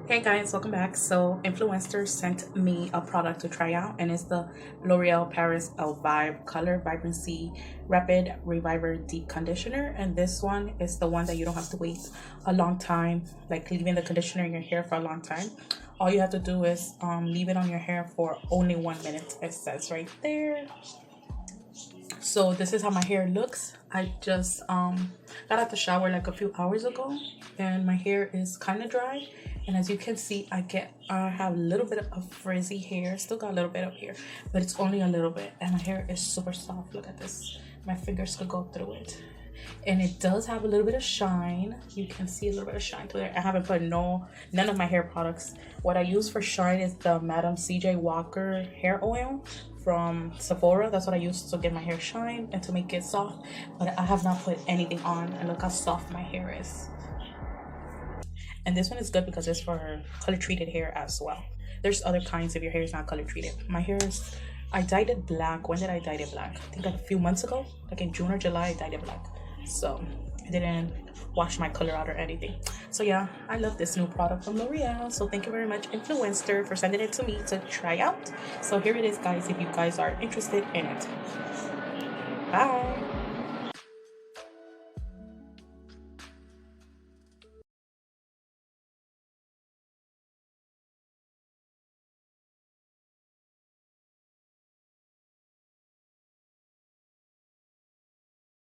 Hey guys, welcome back. So Influencer sent me a product to try out, and it's the L'Oreal Paris Elvive Color Vibrancy Rapid Reviver Deep Conditioner. And this one is the one that you don't have to wait a long time, like leaving the conditioner in your hair for a long time. All you have to do is leave it on your hair for only 1 minute. It says right there. So this is how my hair looks. I just got out the shower like a few hours ago, and my hair is kind of dry. And as you can see, I have a little bit of frizzy hair. Still got a little bit of hair, but it's only a little bit, and my hair is super soft. Look at this. My fingers could go through it, and it does have a little bit of shine. You can see a little bit of shine to it. I haven't put none of my hair products. What I use for shine is the Madam CJ Walker hair oil from Sephora. That's what I use to get my hair shine and to make it soft, but I have not put anything on, and look how soft my hair is. And this one is good because it's for color treated hair as well. There's other kinds if your hair is not color treated. My hair is, I dyed it black. When did I dye it black? I think like a few months ago, like in June or July, I dyed it black. So I didn't wash my color out or anything. So yeah, I love this new product from L'Oreal. So thank you very much, Influenster, for sending it to me to try out. So here it is, guys, if you guys are interested in it. Bye.